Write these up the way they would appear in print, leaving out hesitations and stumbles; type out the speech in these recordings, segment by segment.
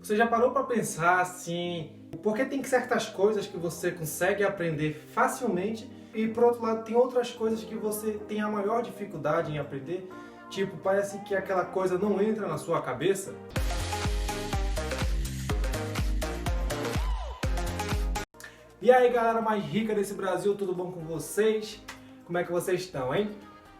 Você já parou para pensar assim, porque tem certas coisas que você consegue aprender facilmente e por outro lado tem outras coisas que você tem a maior dificuldade em aprender? Tipo, parece que aquela coisa não entra na sua cabeça. E aí galera mais rica desse Brasil, tudo bom com vocês? Como é que vocês estão, hein?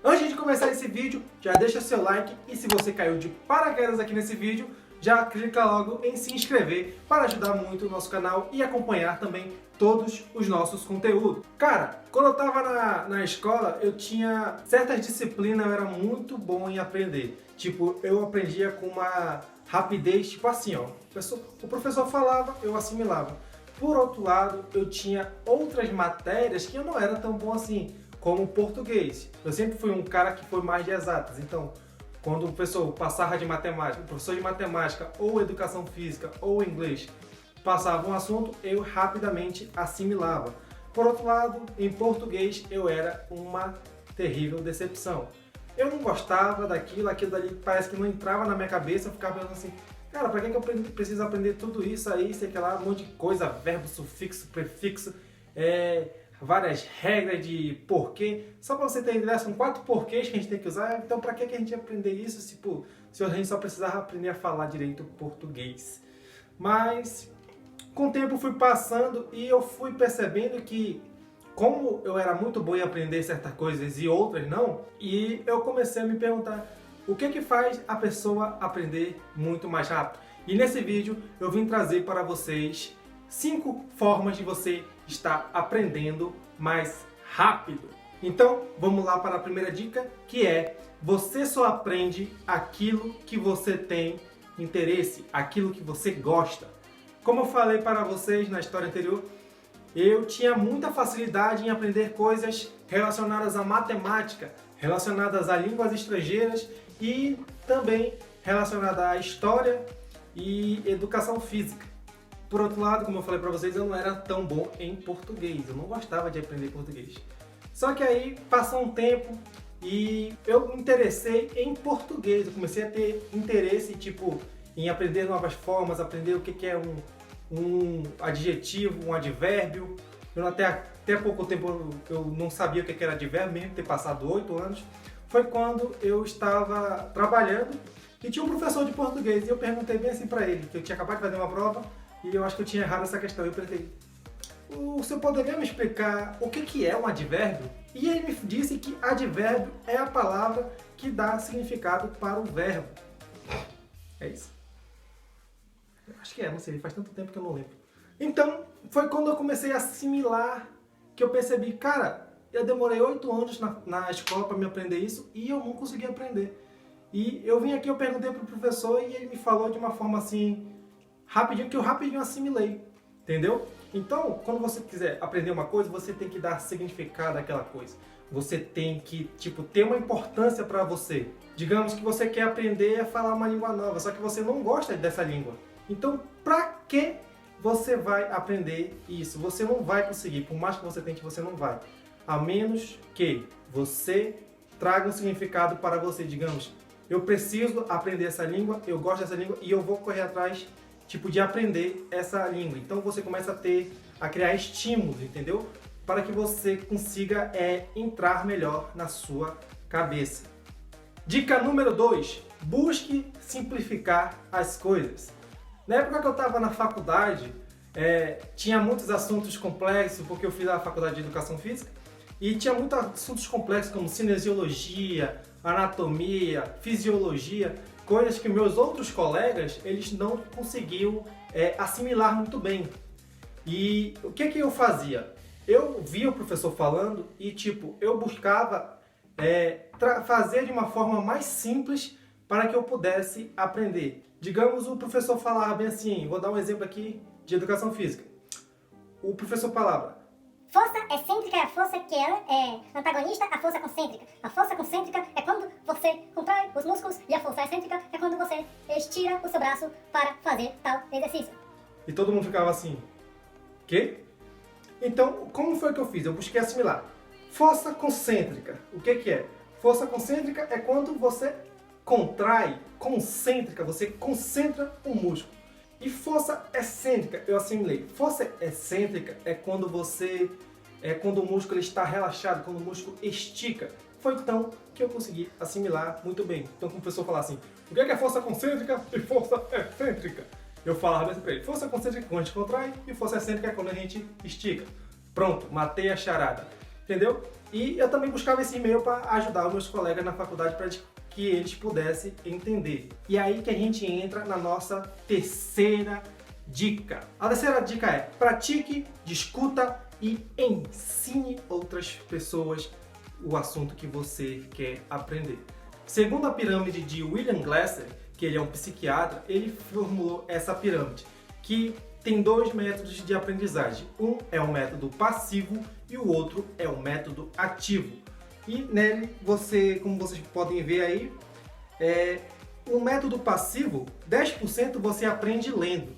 Antes de começar esse vídeo, já deixa seu like e se você caiu de paraquedas aqui nesse vídeo, já clica logo em se inscrever para ajudar muito o nosso canal e acompanhar também todos os nossos conteúdos. Cara, quando eu estava na escola, eu tinha certas disciplinas, eu era muito bom em aprender. Tipo, eu aprendia com uma rapidez, tipo assim, ó. O professor falava, eu assimilava. Por outro lado, eu tinha outras matérias que eu não era tão bom assim, como português. Eu sempre fui um cara que foi mais de exatas, então quando o professor passava de matemática, o professor de matemática ou educação física ou inglês passava um assunto, eu rapidamente assimilava. Por outro lado, em português eu era uma terrível decepção. Eu não gostava daquilo, aquilo dali parece que não entrava na minha cabeça, eu ficava pensando assim, cara, pra que eu preciso aprender tudo isso aí, sei que lá, um monte de coisa, verbo, sufixo, prefixo, várias regras de porquê. Só para você ter ideia, são 4 porquês que a gente tem que usar. Então, para que a gente ia aprender isso se a gente só precisava aprender a falar direito português? Mas, com o tempo fui passando e eu fui percebendo que, como eu era muito bom em aprender certas coisas e outras não, e eu comecei a me perguntar o que faz a pessoa aprender muito mais rápido. E nesse vídeo eu vim trazer para vocês 5 formas de você estar aprendendo mais rápido. Então, vamos lá para a primeira dica, que é: você só aprende aquilo que você tem interesse, aquilo que você gosta. Como eu falei para vocês na história anterior, eu tinha muita facilidade em aprender coisas relacionadas à matemática, relacionadas a línguas estrangeiras e também relacionadas à história e educação física. Por outro lado, como eu falei para vocês, eu não era tão bom em português, eu não gostava de aprender português. Só que aí passou um tempo e eu me interessei em português, eu comecei a ter interesse em aprender novas formas, aprender o que é um adjetivo, um advérbio. Até pouco tempo eu não sabia o que era advérbio, mesmo ter passado 8 anos. Foi quando eu estava trabalhando e tinha um professor de português e eu perguntei bem assim para ele, que eu tinha acabado de fazer uma prova, e eu acho que eu tinha errado essa questão. Eu perguntei, o senhor poderia me explicar o que é um advérbio? E ele me disse que advérbio é a palavra que dá significado para o verbo. É isso? Eu acho que não sei, faz tanto tempo que eu não lembro. Então, foi quando eu comecei a assimilar que eu percebi, cara, eu demorei 8 anos na escola para me aprender isso e eu não consegui aprender. E eu vim aqui, eu perguntei para o professor e ele me falou de uma forma assim, rapidinho, que eu rapidinho assimilei, entendeu? Então, quando você quiser aprender uma coisa, você tem que dar significado àquela coisa. Você tem que, ter uma importância para você. Digamos que você quer aprender a falar uma língua nova, só que você não gosta dessa língua. Então, para que você vai aprender isso? Você não vai conseguir, por mais que você tente, você não vai. A menos que você traga um significado para você, digamos, eu preciso aprender essa língua, eu gosto dessa língua e eu vou correr atrás de aprender essa língua. Então você começa a criar estímulos, entendeu? Para que você consiga entrar melhor na sua cabeça. Dica número 2, busque simplificar as coisas. Na época que eu estava na faculdade, tinha muitos assuntos complexos, porque eu fiz a faculdade de educação física, e tinha muitos assuntos complexos como cinesiologia, anatomia, fisiologia, coisas que meus outros colegas eles não conseguiam assimilar muito bem. E o que eu fazia? Eu via o professor falando e eu buscava fazer de uma forma mais simples para que eu pudesse aprender. Digamos, o professor falava bem assim, vou dar um exemplo aqui de educação física. O professor falava: força excêntrica é a força que é antagonista à força concêntrica. A força concêntrica é quando você contrai os músculos e a força excêntrica é quando você estira o seu braço para fazer tal exercício. E todo mundo ficava assim, quê? Então, como foi que eu fiz? Eu busquei assimilar. Força concêntrica, o que é? Força concêntrica é quando você contrai, concêntrica, você concentra o músculo. E força excêntrica, eu assimilei. Força excêntrica é quando quando o músculo está relaxado, quando o músculo estica. Foi então que eu consegui assimilar muito bem. Então, como o professor falar assim, o que é força concêntrica e força excêntrica? Eu falava assim pra ele, força concêntrica é quando a gente contrai e força excêntrica é quando a gente estica. Pronto, matei a charada. Entendeu? E eu também buscava esse e-mail para ajudar os meus colegas na faculdade para que eles pudessem entender. E aí que a gente entra na nossa terceira dica. A terceira dica é: pratique, discuta e ensine outras pessoas o assunto que você quer aprender. Segundo a pirâmide de William Glasser, que ele é um psiquiatra, ele formulou essa pirâmide, que tem dois métodos de aprendizagem. Um é o método passivo e o outro é o método ativo. E nele, como vocês podem ver aí, o método passivo, 10% você aprende lendo,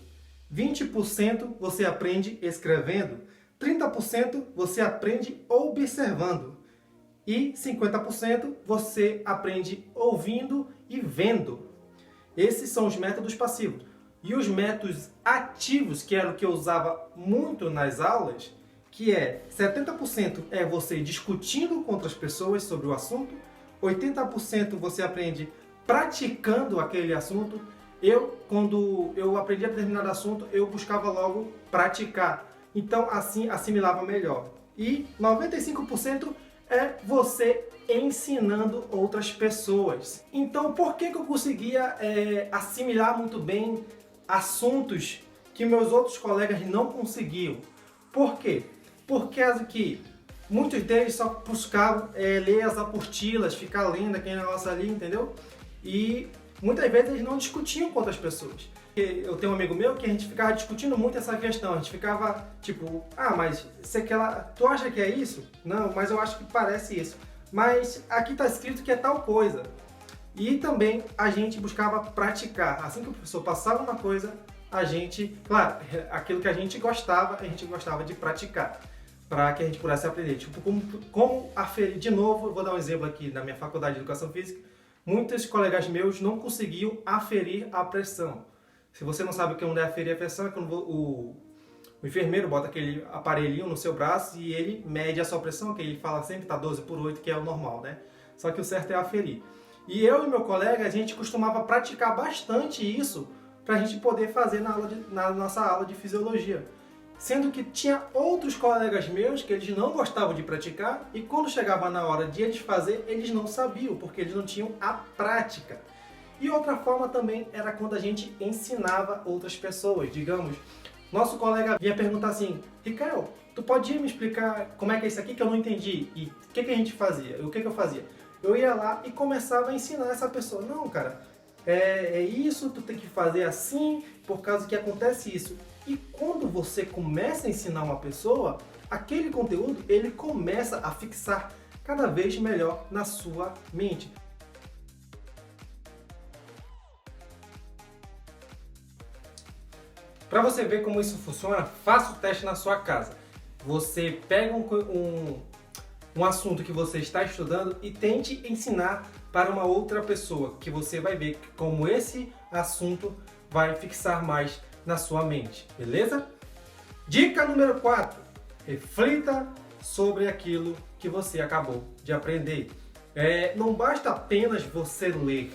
20% você aprende escrevendo, 30% você aprende observando e 50% você aprende ouvindo e vendo. Esses são os métodos passivos. E os métodos ativos, que era o que eu usava muito nas aulas, que 70% é você discutindo com outras pessoas sobre o assunto, 80% você aprende praticando aquele assunto. Quando eu aprendia determinado assunto, eu buscava logo praticar. Então, assim, assimilava melhor. E 95% é você ensinando outras pessoas. Então, por que eu conseguia assimilar muito bem assuntos que meus outros colegas não conseguiam? Por quê? Porque que muitos deles só buscavam ler as apostilas, ficar lendo aquele negócio ali, entendeu? E muitas vezes eles não discutiam com outras pessoas. Eu tenho um amigo meu que a gente ficava discutindo muito essa questão. A gente ficava tipo, mas tu acha que é isso? Não, mas eu acho que parece isso. Mas aqui está escrito que é tal coisa. E também a gente buscava praticar. Assim que o professor passava uma coisa, a gente, claro, aquilo que a gente gostava de praticar, para que a gente pudesse aprender. Tipo, como aferir, de novo, eu vou dar um exemplo aqui na minha faculdade de Educação Física, muitos colegas meus não conseguiam aferir a pressão. Se você não sabe o que é aferir a pressão, é quando o enfermeiro bota aquele aparelhinho no seu braço e ele mede a sua pressão, que ele fala sempre tá 12/8, que é o normal, né? Só que o certo é aferir. E eu e meu colega, a gente costumava praticar bastante isso para a gente poder fazer na nossa aula de fisiologia. Sendo que tinha outros colegas meus que eles não gostavam de praticar e quando chegava na hora de eles fazer, eles não sabiam, porque eles não tinham a prática. E outra forma também era quando a gente ensinava outras pessoas. Digamos, nosso colega vinha perguntar assim, Ricael, tu pode me explicar como é que é isso aqui que eu não entendi? E o que a gente fazia? O que eu fazia? Eu ia lá e começava a ensinar essa pessoa. Não, cara, é isso, tu tem que fazer assim, por causa que acontece isso. E quando você começa a ensinar uma pessoa, aquele conteúdo, ele começa a fixar cada vez melhor na sua mente. Para você ver como isso funciona, faça o teste na sua casa. Você pega um assunto que você está estudando e tente ensinar para uma outra pessoa, que você vai ver como esse assunto vai fixar mais na sua mente, beleza? Dica número 4. Reflita sobre aquilo que você acabou de aprender. Não basta apenas você ler,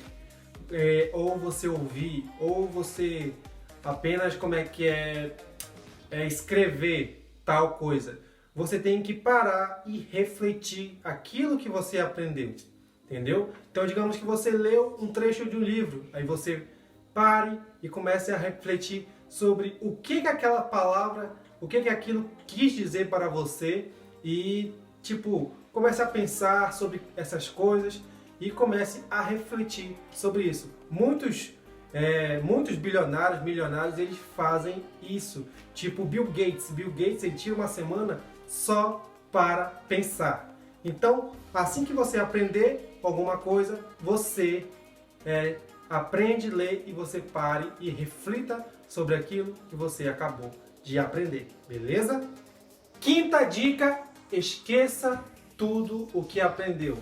ou você ouvir, ou você apenas escrever tal coisa. Você tem que parar e refletir aquilo que você aprendeu, entendeu? Então, digamos que você leu um trecho de um livro, aí você pare e comece a refletir sobre o que aquela palavra, o que aquilo quis dizer para você e, comece a pensar sobre essas coisas e comece a refletir sobre isso. Muitos bilionários, milionários, eles fazem isso. Tipo Bill Gates. Bill Gates, ele tira uma semana só para pensar. Então, assim que você aprender alguma coisa, você aprende, lê e você pare e reflita sobre aquilo que você acabou de aprender, beleza? Quinta dica, esqueça tudo o que aprendeu.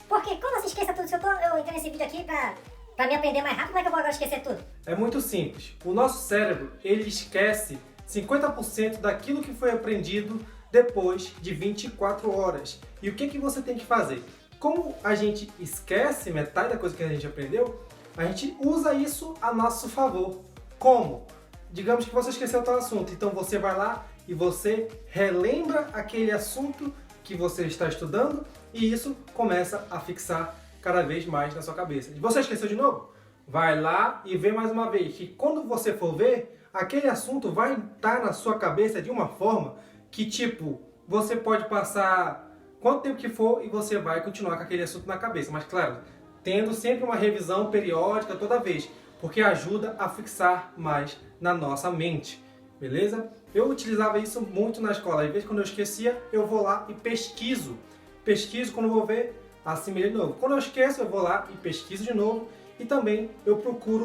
Porque como assim esqueça tudo? Se eu entrei nesse vídeo aqui pra Pra me aprender mais rápido, como é que eu vou agora esquecer tudo? É muito simples. O nosso cérebro, ele esquece 50% daquilo que foi aprendido depois de 24 horas. E o que você tem que fazer? Como a gente esquece metade da coisa que a gente aprendeu, a gente usa isso a nosso favor. Como? Digamos que você esqueceu tal assunto, então você vai lá e você relembra aquele assunto que você está estudando e isso começa a fixar cada vez mais na sua cabeça. Você esqueceu de novo? Vai lá e vê mais uma vez, que quando você for ver, aquele assunto vai estar na sua cabeça de uma forma que, tipo, você pode passar quanto tempo que for e você vai continuar com aquele assunto na cabeça. Mas, claro, tendo sempre uma revisão periódica toda vez, porque ajuda a fixar mais na nossa mente, beleza? Eu utilizava isso muito na escola. Às vezes, quando eu esquecia, eu vou lá e pesquiso. Pesquiso, quando eu vou ver, assimilei de novo. Quando eu esqueço, eu vou lá e pesquiso de novo. E também eu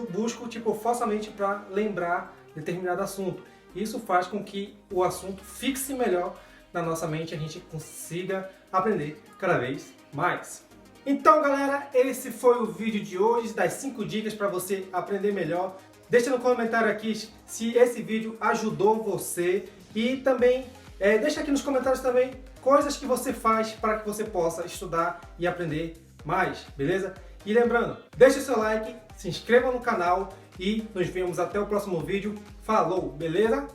busco, tipo, forçamente para lembrar determinado assunto. Isso faz com que o assunto fixe melhor na nossa mente e a gente consiga aprender cada vez mais. Então, galera, esse foi o vídeo de hoje, das 5 dicas para você aprender melhor. Deixa no comentário aqui se esse vídeo ajudou você e também deixa aqui nos comentários também coisas que você faz para que você possa estudar e aprender mais, beleza? E lembrando, deixa seu like, se inscreva no canal e nos vemos até o próximo vídeo. Falou, beleza?